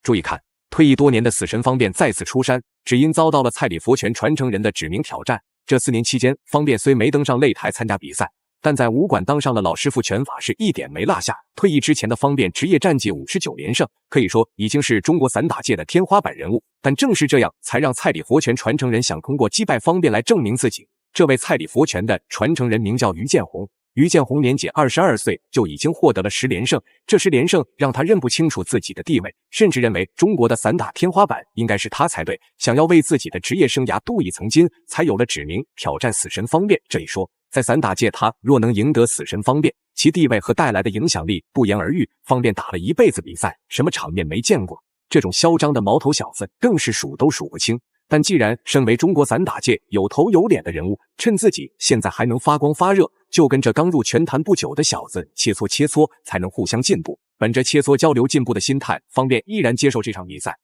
注意看，退役多年的死神方便再次出山，只因遭到了蔡李佛拳传承人的指名挑战。这4年期间，方便虽没登上擂台参加比赛，但在武馆当上了老师傅拳法，是一点没落下。退役之前的方便职业战绩59连胜，可以说已经是中国散打界的天花板人物。但正是这样，才让蔡李佛拳传承人想通过击败方便来证明自己。这位蔡李佛拳的传承人名叫于建宏。于建宏年仅22岁就已经获得了10连胜，这10连胜让他认不清楚自己的地位，甚至认为中国的散打天花板应该是他才对。想要为自己的职业生涯镀一层金，才有了指名挑战死神方便这一说。在散打界，他若能赢得死神方便，其地位和带来的影响力不言而喻。方便打了一辈子比赛，什么场面没见过？这种嚣张的毛头小子更是数都数不清。但既然身为中国散打界有头有脸的人物，趁自己现在还能发光发热，就跟这刚入拳坛不久的小子切磋切磋，才能互相进步。本着切磋交流进步的心态，方便依然接受这场比赛。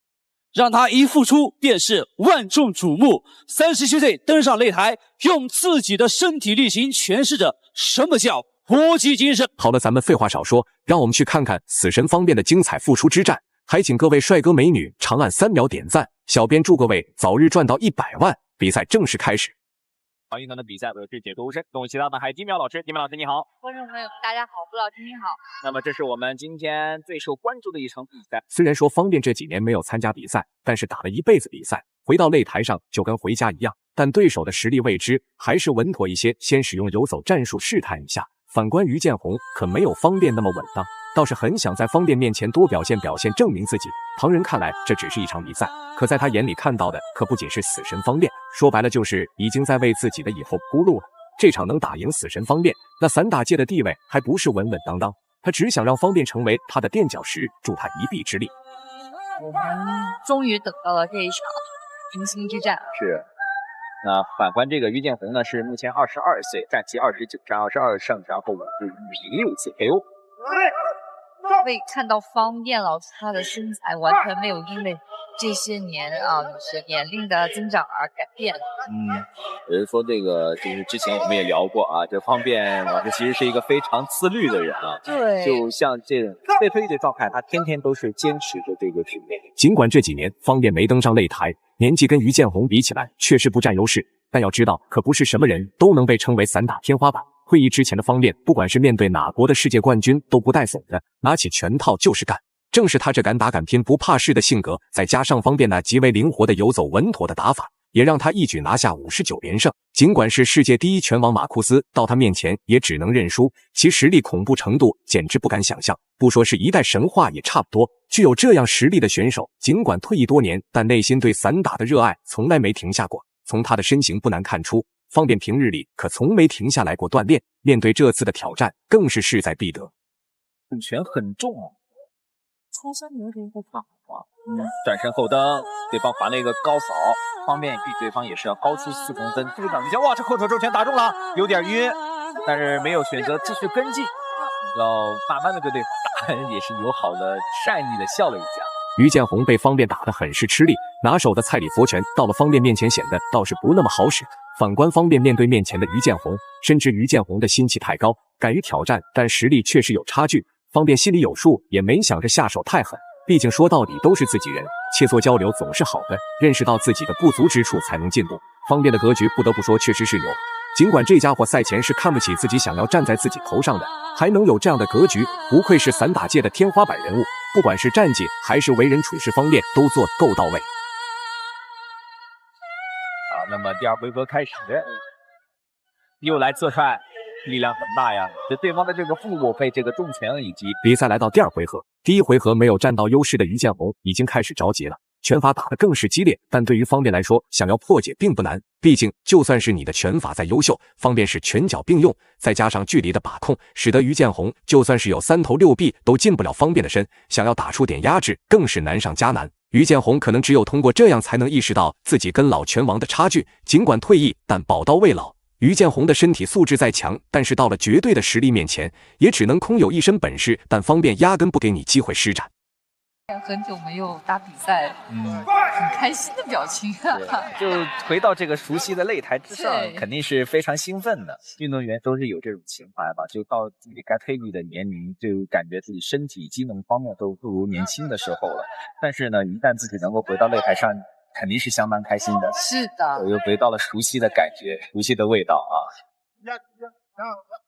让他一复出便是万众瞩目。37岁登上擂台，用自己的身体力行诠释着什么叫搏击精神。好了，咱们废话少说，让我们去看看死神方便的精彩复出之战。还请各位帅哥美女长按3秒点赞，小编祝各位早日赚到100万。比赛正式开始。运动的比赛，我是解读生，跟我其他的还有金淼老师。金淼老师你好。观众朋友大家好，顾老师你好。那么这是我们今天最受关注的一场比赛。虽然说方便这几年没有参加比赛，但是打了一辈子比赛，回到擂台上就跟回家一样。但对手的实力未知，还是稳妥一些，先使用游走战术试探一下。反观于建宏，可没有方便那么稳当，倒是很想在方便面前多表现表现，证明自己。旁人看来这只是一场比赛，可在他眼里看到的可不仅是死神方便，说白了就是已经在为自己的以后铺路了。这场能打赢死神方便，那散打界的地位还不是稳稳当当。他只想让方便成为他的垫脚石，助他一臂之力。我们终于等到了这一场明星之战。是。那反观这个于建宏呢，是目前22岁，战绩29战22胜，然后56次 KO。可以看到方便老师他的身材完全没有因为这些年就是年龄的增长而改变。有人说这个就是之前我们也聊过啊，这方便老师其实是一个非常自律的人啊。对，就像这种被推的状态，他天天都是坚持着这个训练。尽管这几年方便没登上擂台，年纪跟于建宏比起来确实不占优势，但要知道，可不是什么人都能被称为散打天花板。退役之前的方便，不管是面对哪国的世界冠军都不带怂的，拿起拳套就是干。正是他这敢打敢拼不怕事的性格，再加上方便那极为灵活的游走稳妥的打法，也让他一举拿下59连胜。尽管是世界第一拳王马库斯到他面前也只能认输，其实力恐怖程度简直不敢想象，不说是一代神话也差不多。具有这样实力的选手，尽管退役多年，但内心对散打的热爱从来没停下过。从他的身形不难看出，方便平日里可从没停下来过锻炼，面对这次的挑战更是势在必得。拳很重啊，超三年这个大法，转身后蹬，对方划了一个高扫，方便比对方也是要高出4公分。这个感觉哇，这后手重拳打中了，有点晕，但是没有选择继续跟进，要慢慢的对打，也是友好的善意的笑了一下。于建宏被方便打得很是吃力，拿手的蔡李佛拳到了方便面前显得倒是不那么好使。反观方便面对面前的于建宏，深知于建宏的心气太高，敢于挑战，但实力确实有差距。方便心里有数，也没想着下手太狠，毕竟说到底都是自己人，切磋交流总是好的，认识到自己的不足之处才能进步。方便的格局不得不说确实是有，尽管这家伙赛前是看不起自己，想要站在自己头上的，还能有这样的格局，不愧是散打界的天花板人物，不管是战绩还是为人处事方面都做得够到位。好，那么第二回合开始，又来侧踹，力量很大呀，这对方的这个腹部被这个重拳以及比赛来到第二回合，第一回合没有占到优势的于建宏已经开始着急了，拳法打得更是激烈，但对于方便来说，想要破解并不难，毕竟就算是你的拳法再优秀，方便是拳脚并用，再加上距离的把控，使得于建宏就算是有3头6臂都进不了方便的身，想要打出点压制更是难上加难。于建宏可能只有通过这样才能意识到自己跟老拳王的差距，尽管退役，但宝刀未老。于建宏的身体素质再强，但是到了绝对的实力面前，也只能空有一身本事，但方便压根不给你机会施展。很久没有打比赛，很开心的表情。就回到这个熟悉的擂台之上，肯定是非常兴奋的。运动员都是有这种情怀吧，就到自己该退役的年龄，就感觉自己身体机能方面都不如年轻的时候了。但是呢，一旦自己能够回到擂台上，肯定是相当开心的。是的，又回到了熟悉的感觉，熟悉的味道啊。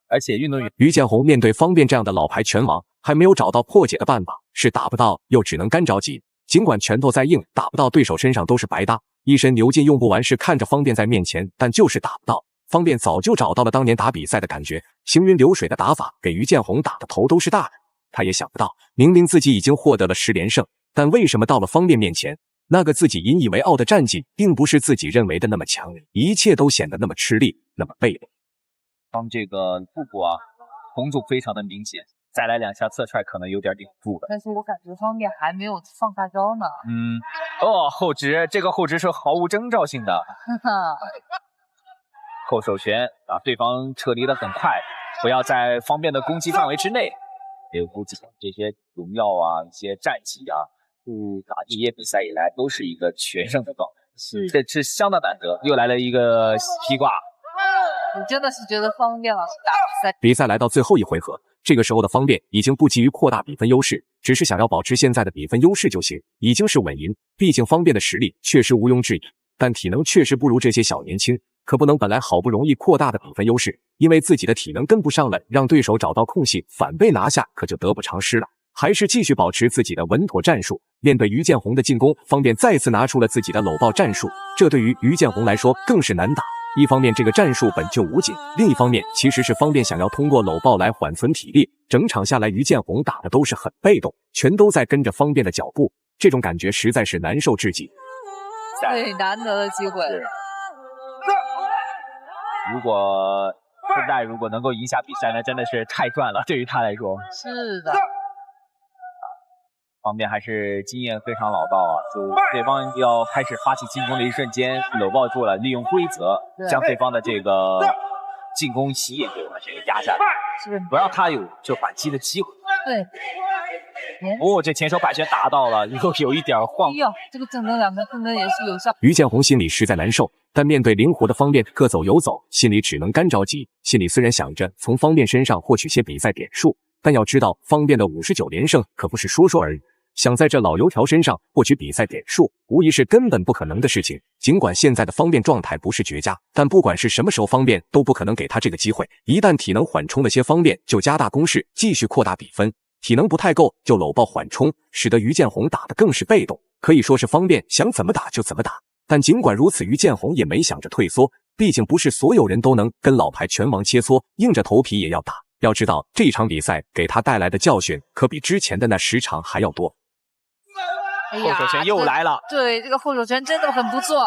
而且运动员于建宏面对方便这样的老牌拳王，还没有找到破解的办法，是打不到又只能干着急。尽管拳头再硬，打不到对手身上都是白搭，一身牛劲用不完，是看着方便在面前，但就是打不到。方便早就找到了当年打比赛的感觉，行云流水的打法给于建宏打的头都是大的。他也想不到，明明自己已经获得了10连胜，但为什么到了方便面前，那个自己引以为傲的战绩，并不是自己认为的那么强，一切都显得那么吃力，那么被动。这个腹部啊，红肿非常的明显，再来2下侧踹可能有点顶不住了。但是我感觉方便还没有放大招呢。后直，这个后直是毫无征兆性的。后手拳啊，对方撤离的很快，不要在方便的攻击范围之内。也估计这些荣耀啊，一些战绩啊，打职业比赛以来都是一个全胜的状态，这是相当难得。又来了一个披挂。我真的是觉得方便老师打比赛来到最后一回合，这个时候的方便已经不急于扩大比分优势，只是想要保持现在的比分优势就行，已经是稳赢。毕竟方便的实力确实毋庸置疑，但体能确实不如这些小年轻，可不能本来好不容易扩大的比分优势，因为自己的体能跟不上了，让对手找到空隙反被拿下，可就得不偿失了。还是继续保持自己的稳妥战术。面对于建宏的进攻，方便再次拿出了自己的搂抱战术，这对于于建宏来说更是难打。一方面这个战术本就无解，另一方面其实是方便想要通过搂抱来缓存体力。整场下来，于建宏打的都是很被动，全都在跟着方便的脚步，这种感觉实在是难受至极。对，难得的机会。如果现在能够赢下比赛，那真的是太赚了，对于他来说。是的。方便还是经验非常老道啊，就对方要开始发起进攻的一瞬间，搂抱住了，利用规则将对方的这个进攻起也给完全压下来，不让他有这反击的机会。对。这前手摆拳打到了，又有一点晃。这个正能量跟正能也是有效。于建宏心里实在难受，但面对灵活的方便各走游走，心里只能干着急。心里虽然想着从方便身上获取些比赛点数，但要知道方便的59连胜可不是说说而已。想在这老油条身上获取比赛点数，无疑是根本不可能的事情。尽管现在的方便状态不是绝佳，但不管是什么时候，方便都不可能给他这个机会。一旦体能缓冲了些，方便就加大攻势，继续扩大比分；体能不太够，就搂抱缓冲，使得于建宏打得更是被动。可以说是方便想怎么打就怎么打。但尽管如此，于建宏也没想着退缩，毕竟不是所有人都能跟老牌拳王切磋，硬着头皮也要打。要知道，这场比赛给他带来的教训可比之前的那10场还要多。后手拳又来了，对，这个后手拳真的很不错。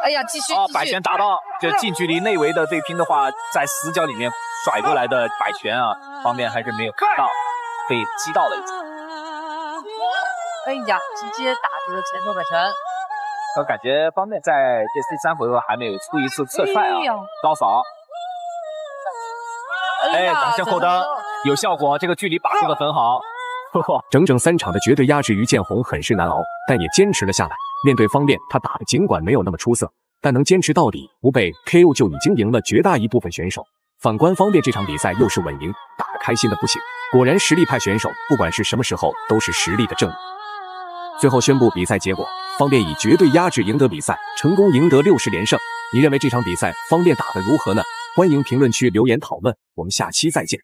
哎呀，继续摆拳打到这近距离内围的对拼的话，在死角里面甩过来的摆拳啊，方便还是没有看到，被击到了一次。哎呀，直接打这个前头摆拳。我感觉方便在这第3回合还没有出一次侧踹啊，高扫。掌声后蹬有效果，这个距离把控的很好。整整3场的绝对压制，于建宏很是难熬，但也坚持了下来。面对方便，他打的尽管没有那么出色，但能坚持到底，不被 KO 就已经赢了绝大一部分选手。反观方便这场比赛又是稳赢，打得开心的不行。果然实力派选手不管是什么时候都是实力的证明。最后宣布比赛结果，方便以绝对压制赢得比赛，成功赢得60连胜。你认为这场比赛方便打得如何呢？欢迎评论区留言讨论，我们下期再见。